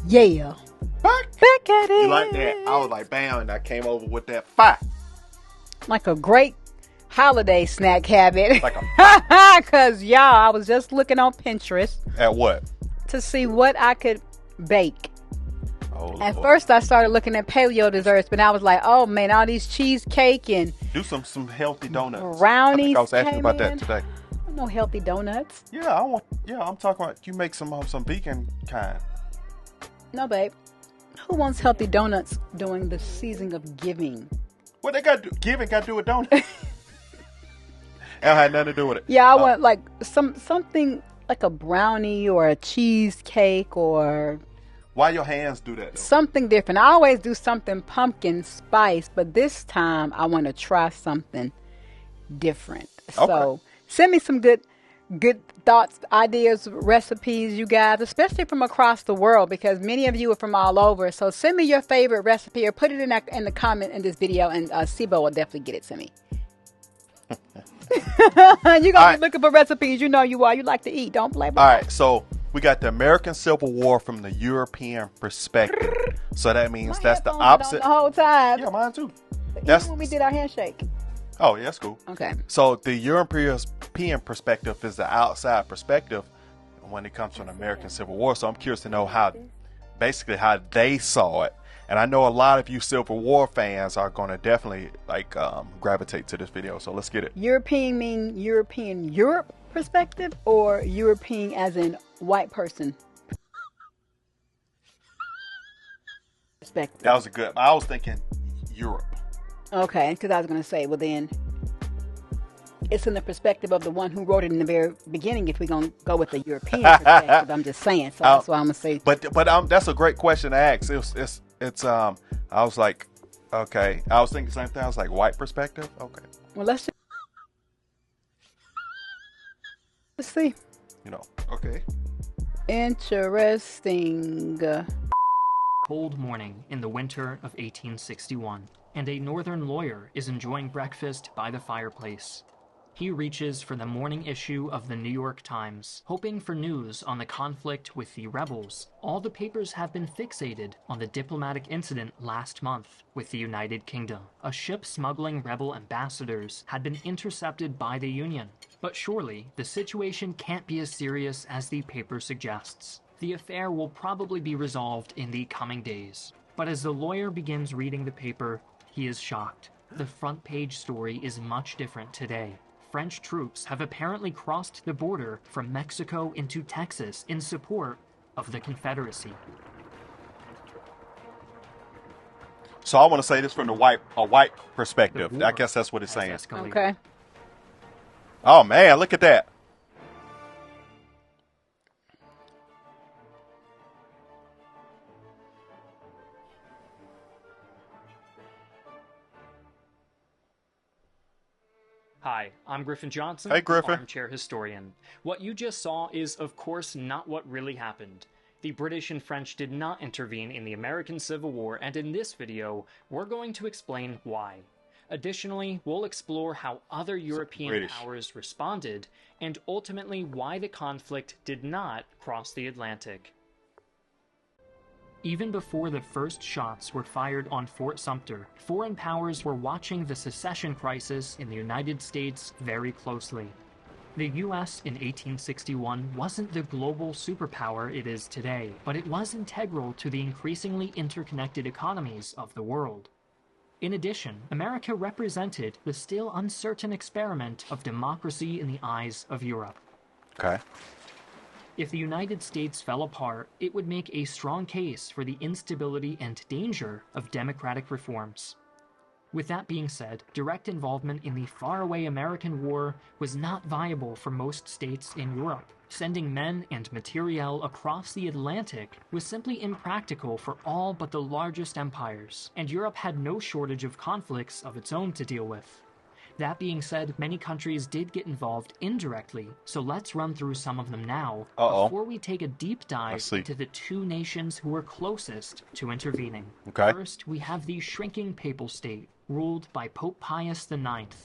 Yeah. Back at it. You like that? I was like, bam, and I came over with that fire. Like a great holiday snack habit. Like a Because, y'all, I was just looking on Pinterest. At what? To see what I could bake. Oh, At Lord. first, I started looking at paleo desserts, but I was like, oh, man, all these cheesecake and Do some healthy donuts. brownies. I think I was asking about that today. No healthy donuts. Yeah, I'm talking about you make some vegan kind. No, babe. Who wants healthy donuts during the season of giving? What they got to do? Giving got to do with donuts. It had nothing to do with it. Yeah, I want like something like a brownie or a cheesecake or Why your hands do that, though? something different. I always do something pumpkin spice, but this time I want to try something different. Okay. So send me some good thoughts, ideas, recipes, you guys, especially from across the world, because many of you are from all over. So send me your favorite recipe or put it in the comment in this video, and Sibo will definitely get it to me. You're gonna be looking for recipes. You know you are. You like to eat. Don't play. All right, so we got the American Civil War from the European perspective. So that means that's the opposite. The whole time. Yeah, mine too. Even when we did our handshake. Oh, yeah, that's cool. Okay. So the European perspective is the outside perspective when it comes to the American Civil War. So I'm curious to know how they saw it. And I know a lot of you Civil War fans are going to definitely gravitate to this video. So let's get it. European mean Europe perspective, or European as in white person perspective? That was a good. I was thinking Europe. Okay, because I was going to say, well then, it's in the perspective of the one who wrote it in the very beginning. If we're going to go with the European perspective, I'm just saying. So that's what I'm going to say. But that's a great question to ask. It's I was like, okay. I was thinking the same thing. I was like, white perspective. Okay. Well, let's see. Okay. Interesting. Cold morning in the winter of 1861, and a northern lawyer is enjoying breakfast by the fireplace. He reaches for the morning issue of the New York Times, hoping for news on the conflict with the rebels. All the papers have been fixated on the diplomatic incident last month with the United Kingdom. A ship smuggling rebel ambassadors had been intercepted by the Union. But surely, the situation can't be as serious as the paper suggests. The affair will probably be resolved in the coming days. But as the lawyer begins reading the paper, he is shocked. The front page story is much different today. French troops have apparently crossed the border from Mexico into Texas in support of the Confederacy. So I want to say this from a white perspective. I guess that's what it's saying. Escalated. Okay. Oh man, look at that. Hi, I'm Griffin Johnson, Hey, Griffin. Armchair Historian. What you just saw is, of course, not what really happened. The British and French did not intervene in the American Civil War, and in this video, we're going to explain why. Additionally, we'll explore how other European powers responded, and ultimately why the conflict did not cross the Atlantic. Even before the first shots were fired on Fort Sumter, foreign powers were watching the secession crisis in the United States very closely. The US in 1861 wasn't the global superpower it is today, but it was integral to the increasingly interconnected economies of the world. In addition, America represented the still uncertain experiment of democracy in the eyes of Europe. Okay. If the United States fell apart, it would make a strong case for the instability and danger of democratic reforms. With that being said, direct involvement in the faraway American War was not viable for most states in Europe. Sending men and materiel across the Atlantic was simply impractical for all but the largest empires, and Europe had no shortage of conflicts of its own to deal with. That being said, many countries did get involved indirectly, so let's run through some of them now before we take a deep dive into the two nations who were closest to intervening. Okay. First, we have the shrinking Papal State, ruled by Pope Pius IX.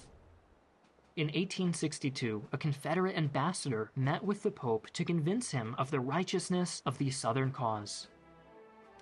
In 1862, a Confederate ambassador met with the Pope to convince him of the righteousness of the Southern cause.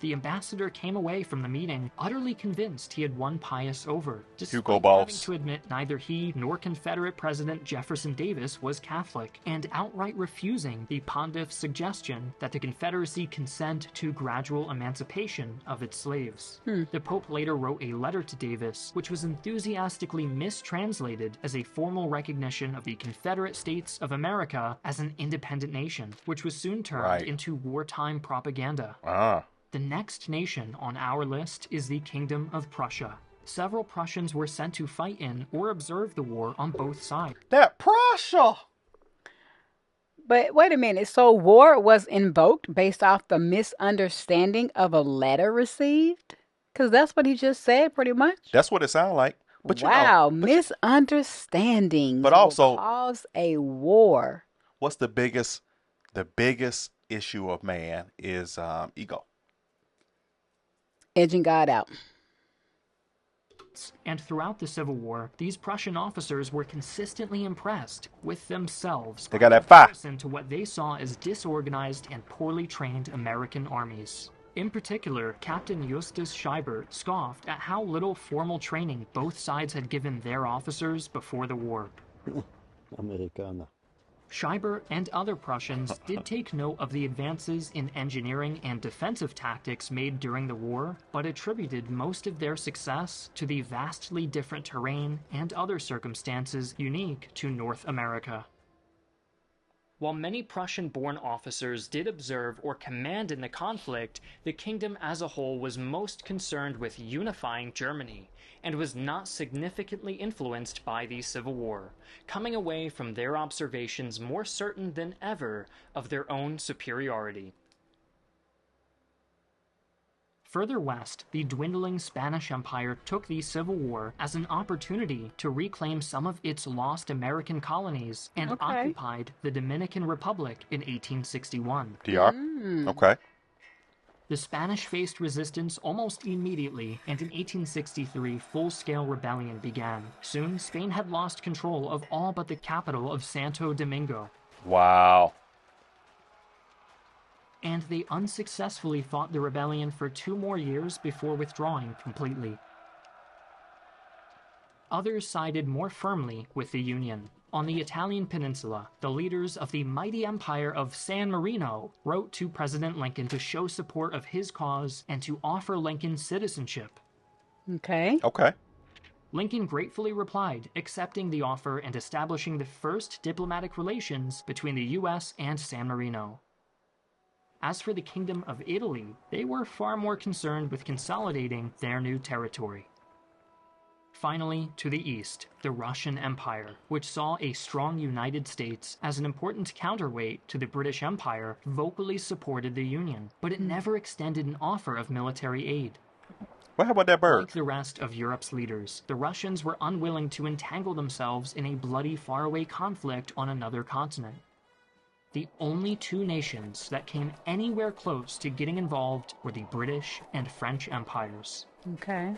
The ambassador came away from the meeting utterly convinced he had won Pius over, Hugo despite Boss. having to admit neither he nor Confederate President Jefferson Davis was Catholic, and outright refusing the pontiff's suggestion that the Confederacy consent to gradual emancipation of its slaves. The Pope later wrote a letter to Davis, which was enthusiastically mistranslated as a formal recognition of the Confederate States of America as an independent nation, which was soon turned into wartime propaganda. The next nation on our list is the Kingdom of Prussia. Several Prussians were sent to fight in or observe the war on both sides. That Prussia! But wait a minute. So war was invoked based off the misunderstanding of a letter received? Because that's what he just said, pretty much. That's what it sounded like. But wow, misunderstandings but also, will cause a war. What's the biggest issue of man is ego. Edging God out. And throughout the Civil War, these Prussian officers were consistently impressed with themselves. They got that fire. To what they saw as disorganized and poorly trained American armies. In particular, Captain Justus Schreiber scoffed at how little formal training both sides had given their officers before the war. Amerikaner. Schreiber and other Prussians did take note of the advances in engineering and defensive tactics made during the war, but attributed most of their success to the vastly different terrain and other circumstances unique to North America. While many Prussian-born officers did observe or command in the conflict, the kingdom as a whole was most concerned with unifying Germany, and was not significantly influenced by the Civil War, coming away from their observations more certain than ever of their own superiority. Further west, the dwindling Spanish Empire took the Civil War as an opportunity to reclaim some of its lost American colonies and occupied the Dominican Republic in 1861. DR? Okay. The Spanish faced resistance almost immediately, and in 1863, full-scale rebellion began. Soon, Spain had lost control of all but the capital of Santo Domingo. Wow. And they unsuccessfully fought the rebellion for 2 more years before withdrawing completely. Others sided more firmly with the Union. On the Italian peninsula, the leaders of the mighty empire of San Marino wrote to President Lincoln to show support of his cause and to offer Lincoln citizenship. Okay. Lincoln gratefully replied, accepting the offer and establishing the first diplomatic relations between the U.S. and San Marino. As for the Kingdom of Italy, they were far more concerned with consolidating their new territory. Finally, to the east, the Russian Empire, which saw a strong United States as an important counterweight to the British Empire, vocally supported the Union, but it never extended an offer of military aid. Well, how about that bird? Like the rest of Europe's leaders, the Russians were unwilling to entangle themselves in a bloody faraway conflict on another continent. The only 2 nations that came anywhere close to getting involved were the British and French empires. Okay.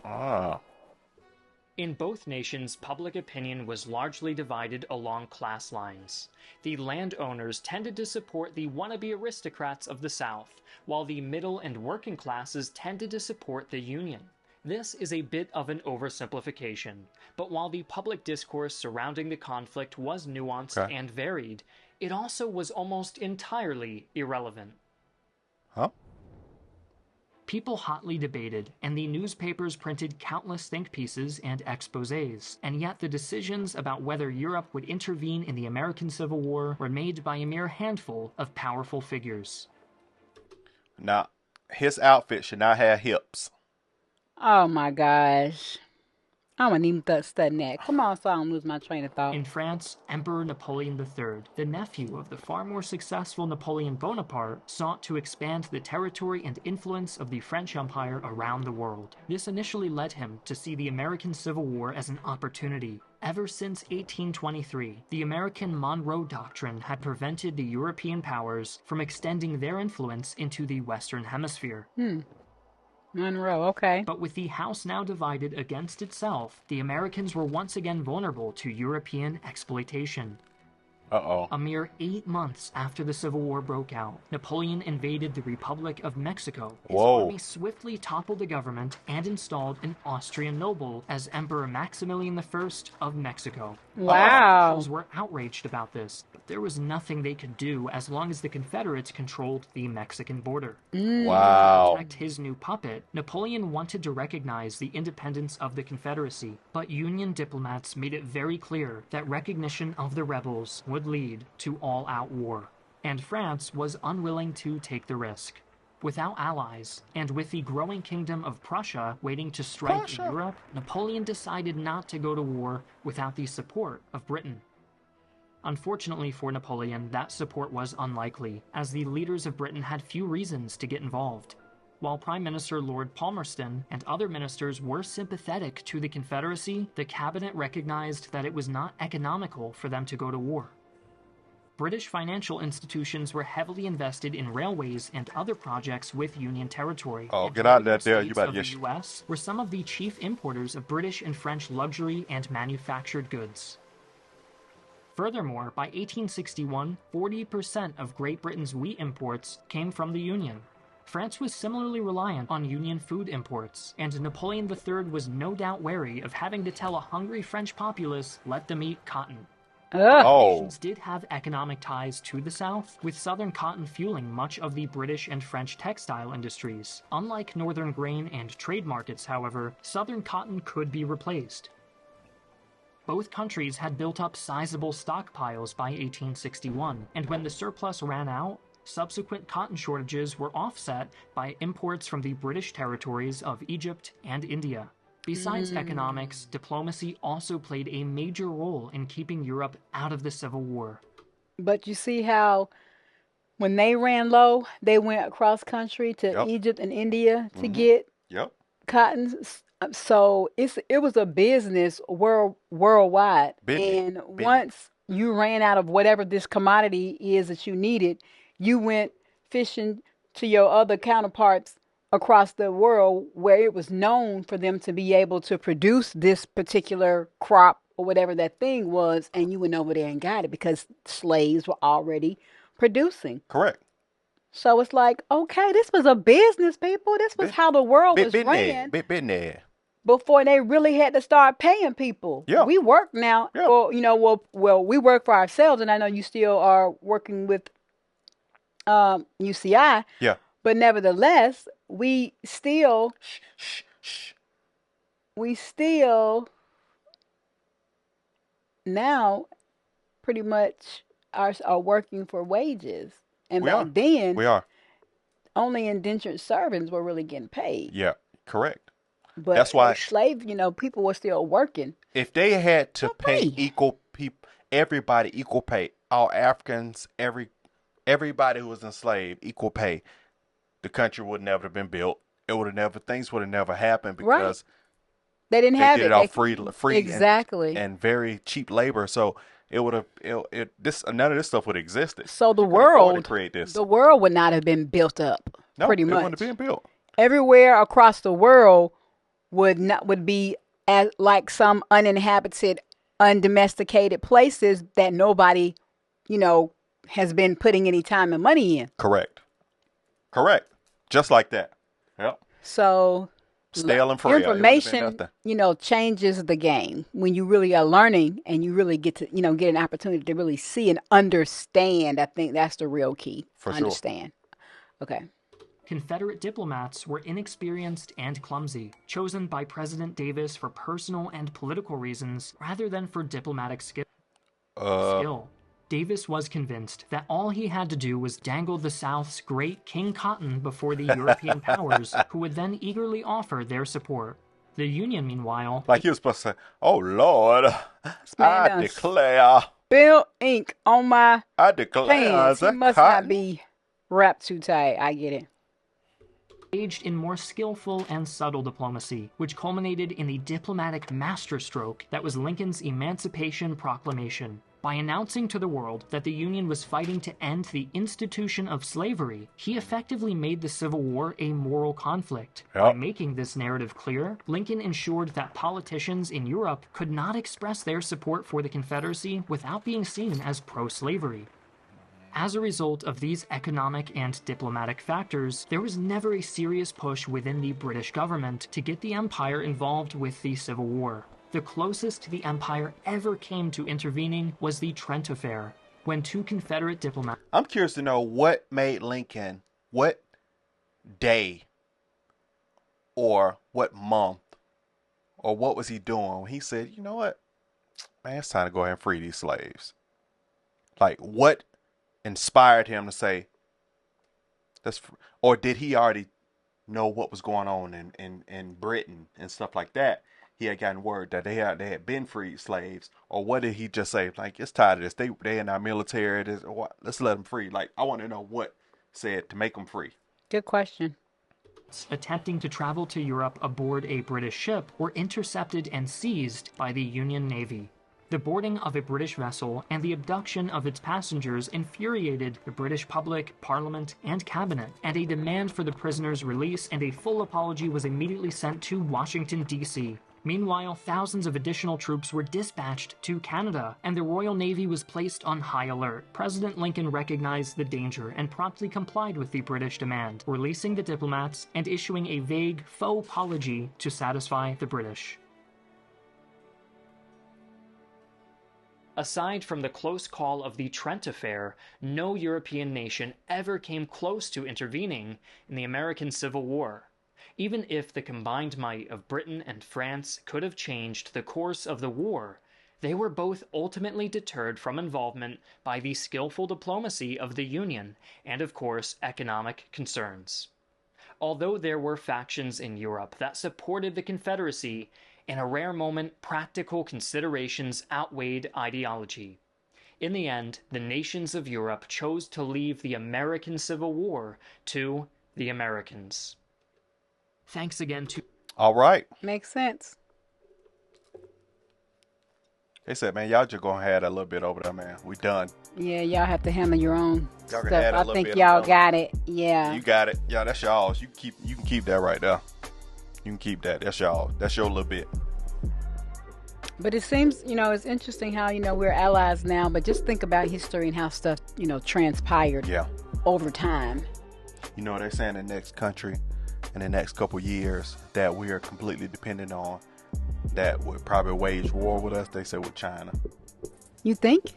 In both nations, public opinion was largely divided along class lines. The landowners tended to support the wannabe aristocrats of the South, while the middle and working classes tended to support the Union. This is a bit of an oversimplification, but while the public discourse surrounding the conflict was nuanced and varied, it also was almost entirely irrelevant. People hotly debated, and the newspapers printed countless think pieces and exposés, and yet the decisions about whether Europe would intervene in the American Civil War were made by a mere handful of powerful figures. Now, his outfit should not have hips. Oh my gosh. I'm going to need studying that. Come on, so I don't lose my train of thought. In France, Emperor Napoleon III, the nephew of the far more successful Napoleon Bonaparte, sought to expand the territory and influence of the French Empire around the world. This initially led him to see the American Civil War as an opportunity. Ever since 1823, the American Monroe Doctrine had prevented the European powers from extending their influence into the Western Hemisphere. Monroe, okay. But with the House now divided against itself, the Americans were once again vulnerable to European exploitation. Uh-oh. A mere 8 months after the Civil War broke out, Napoleon invaded the Republic of Mexico. His Whoa. army swiftly toppled the government and installed an Austrian noble as Emperor Maximilian I of Mexico. Wow. Officials were outraged about this, but there was nothing they could do as long as the Confederates controlled the Mexican border. To Wow. protect his new puppet, Napoleon wanted to recognize the independence of the Confederacy, but Union diplomats made it very clear that recognition of the rebels would lead to all-out war, and France was unwilling to take the risk. Without allies, and with the growing kingdom of Prussia waiting to strike in Europe, Napoleon decided not to go to war without the support of Britain. Unfortunately for Napoleon, that support was unlikely, as the leaders of Britain had few reasons to get involved. While Prime Minister Lord Palmerston and other ministers were sympathetic to the Confederacy, the cabinet recognized that it was not economical for them to go to war. British financial institutions were heavily invested in railways and other projects with Union territory. Oh, and get out of northern there, Dale. You states better of get the U.S. were some of the chief importers of British and French luxury and manufactured goods. Furthermore, by 1861, 40% of Great Britain's wheat imports came from the Union. France was similarly reliant on Union food imports, and Napoleon III was no doubt wary of having to tell a hungry French populace, let them eat cotton. Oh. Nations did have economic ties to the South, with southern cotton fueling much of the British and French textile industries. Unlike northern grain and trade markets, however, southern cotton could be replaced. Both countries had built up sizable stockpiles by 1861, and when the surplus ran out, subsequent cotton shortages were offset by imports from the British territories of Egypt and India. Besides economics, diplomacy also played a major role in keeping Europe out of the Civil War. But you see how when they ran low, they went across country to Yep. Egypt and India to get Yep. cotton. So it was a business worldwide. Business. And once you ran out of whatever this commodity is that you needed, you went fishing to your other counterparts across the world where it was known for them to be able to produce this particular crop or whatever that thing was, and you went over there and got it because slaves were already producing. Correct. So it's like, okay, this was a business, people. This was how the world was ran Business. before they really had to start paying people. Yeah. We work now, Yeah. or well, we work for ourselves, and I know you still are working with UCI. Yeah. But nevertheless, we still now pretty much are working for wages. And We back are. then, We are. only indentured servants were really getting paid. Yeah. Correct. But That's why- slave, people were still working. If they had to pay pay. equal people, everybody equal pay, all Africans, everybody who was enslaved, equal pay, the country would never have been built. Things would have never happened because They didn't they have did it off free exactly. and very cheap labor. So it would have none of this stuff would have existed. So the They couldn't afford to world, create this. the world would not have been built up. No, pretty it much. wouldn't have been built. Everywhere across the world would be as like some uninhabited, undomesticated places that nobody, has been putting any time and money in. Correct. Just like that. Yep. So Stale and frail. It wouldn't have been information, nothing. changes the game when you really are learning and you really get to, get an opportunity to really see and understand. I think that's the real key. For sure. Understand. Okay. Confederate diplomats were inexperienced and clumsy, chosen by President Davis for personal and political reasons rather than for diplomatic skill. Davis was convinced that all he had to do was dangle the South's great King Cotton before the European powers, who would then eagerly offer their support. The Union, meanwhile, Like he was supposed to say, "Oh Lord, man I done declare, Bill ink on my I declare pants. He the must cotton." not be wrapped too tight. I get it. engaged in more skillful and subtle diplomacy, which culminated in the diplomatic masterstroke that was Lincoln's Emancipation Proclamation. By announcing to the world that the Union was fighting to end the institution of slavery, he effectively made the Civil War a moral conflict. By making this narrative clear, Lincoln ensured that politicians in Europe could not express their support for the Confederacy without being seen as pro-slavery. As a result of these economic and diplomatic factors, there was never a serious push within the British government to get the Empire involved with the Civil War. The closest the Empire ever came to intervening was the Trent Affair, when two Confederate diplomats... I'm curious to know what made Lincoln, what day or what month or what was he doing when he said, you know what, man, it's time to go ahead and free these slaves. Like, what inspired him to say, or did he already know what was going on in Britain and stuff like that? He had gotten word that they had been freed slaves, or what did he just say? Like, it's tired of this. They in our military. Let's let them free. Like, I want to know what said to make them free. Good question. Attempting to travel to Europe aboard a British ship were intercepted and seized by the Union Navy. The boarding of a British vessel and the abduction of its passengers infuriated the British public, Parliament, and Cabinet, and a demand for the prisoners' release and a full apology was immediately sent to Washington, D.C. Meanwhile, thousands of additional troops were dispatched to Canada, and the Royal Navy was placed on high alert. President Lincoln recognized the danger and promptly complied with the British demand, releasing the diplomats and issuing a vague faux apology to satisfy the British. Aside from the close call of the Trent Affair, no European nation ever came close to intervening in the American Civil War. Even if the combined might of Britain and France could have changed the course of the war, they were both ultimately deterred from involvement by the skillful diplomacy of the Union and, of course, economic concerns. Although there were factions in Europe that supported the Confederacy, in a rare moment, practical considerations outweighed ideology. In the end, the nations of Europe chose to leave the American Civil War to the Americans. Thanks again to... All right. Makes sense. They said, man, y'all just gonna have that a little bit over there, man. We done. Yeah, y'all have to handle your own Y'all stuff. can add a I little think bit y'all of got it. Yeah. You got it. Yeah, that's y'all's. You can keep that right there. You can keep that. That's y'all. That's your little bit. But it seems, it's interesting how, we're allies now, but just think about history and how stuff, transpired over time. You know, they're saying the next country in the next couple years that we are completely dependent on that would probably wage war with us. They said with China. You think?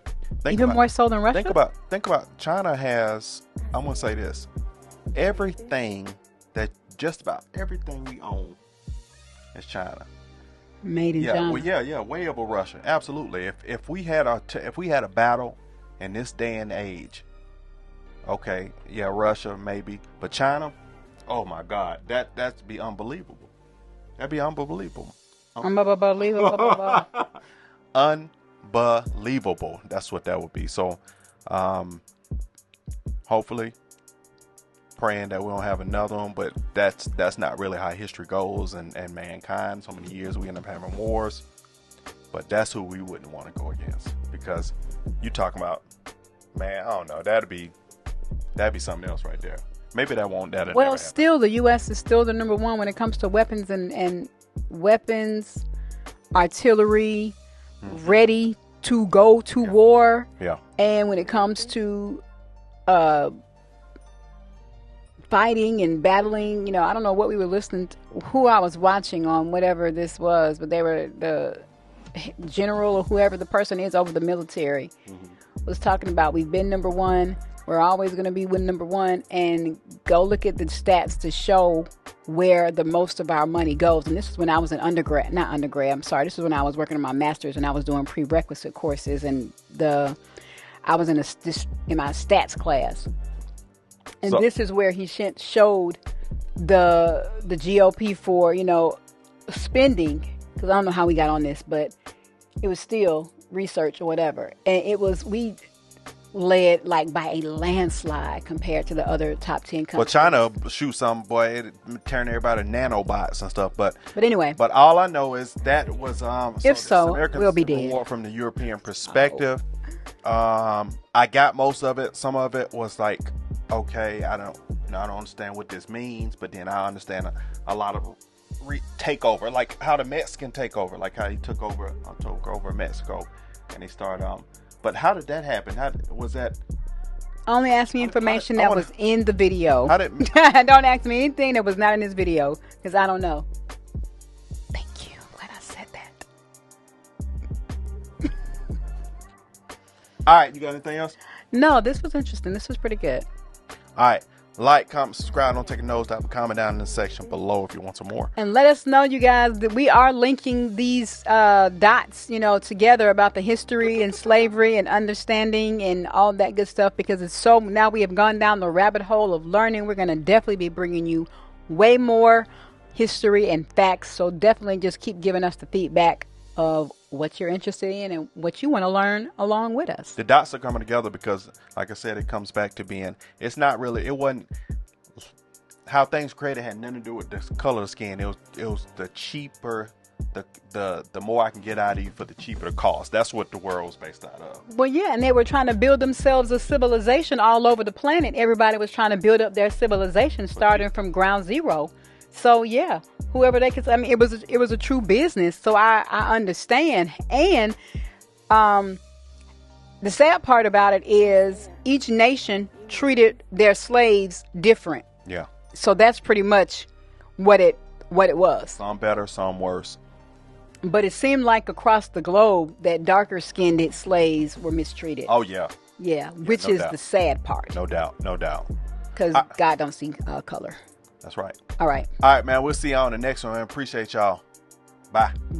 Even more so than Russia? Think about China has, I'm going to say this, just about everything we own is China. Made in China. Well, way over Russia. Absolutely. If we had a battle in this day and age, okay, Russia maybe, but China, oh my God, that'd be unbelievable. That'd be unbelievable. Unbelievable. Unbelievable. That's what that would be. So, hopefully, praying that we don't have another one, but that's not really how history goes and mankind. So many years we end up having wars, but that's who we wouldn't want to go against, because you talking about, man, I don't know, that'd be something else right there. Maybe that'll never happen. Still the U.S. is still the number one when it comes to weapons and weapons, artillery, ready to go to war. Yeah. And when it comes to fighting and battling, I don't know what we were listening to, who I was watching on whatever this was, but they were the general or whoever the person is over the military was talking about, we've been number one, we're always going to be number one, and go look at the stats to show where the most of our money goes. And this is when I was this is when I was working on my master's and I was doing prerequisite courses, and I was in my stats class. And this is where he showed the GOP for, spending, because I don't know how we got on this, but it was still research or whatever. And we led like by a landslide compared to the other top 10 countries. Well, China shoot some, boy, it turn everybody nanobots and stuff. But anyway. But all I know is that was if so, American we'll be Civil dead. War from the European perspective. I got most of it. Some of it was like, okay, I don't understand what this means, but then I understand a lot of takeover, like how the Mexican take over, like how he took over Mexico, and he started. But how did that happen? How was that? Only ask me information that was in the video. Don't ask me anything that was not in this video, because I don't know. Thank you. Glad I said that. All right, you got anything else? No, this was interesting. This was pretty good. All right. Like, comment, subscribe. Don't take a nose dive. Comment down in the section below if you want some more. And let us know, you guys, that we are linking these dots, together about the history and slavery and understanding and all that good stuff, because it's so, now we have gone down the rabbit hole of learning. We're going to definitely be bringing you way more history and facts. So definitely just keep giving us the feedback of what you're interested in and what you want to learn along with us. The dots are coming together because, like I said, it comes back to being, it wasn't how things created had nothing to do with the color of skin. It was the cheaper, the more I can get out of you for the cheaper the cost. That's what the world was based out of. Well, yeah, and they were trying to build themselves a civilization all over the planet. Everybody was trying to build up their civilization starting from ground zero. So yeah, whoever they could, I mean, it was a true business. So I understand. And the sad part about it is each nation treated their slaves different. Yeah. So that's pretty much what it was. Some better, some worse. But it seemed like across the globe that darker skinned slaves were mistreated. Oh yeah. Yeah, which is the sad part. No doubt. Because God don't see color. That's right. All right. All right, man. We'll see y'all on the next one, man. Appreciate y'all. Bye. Bye.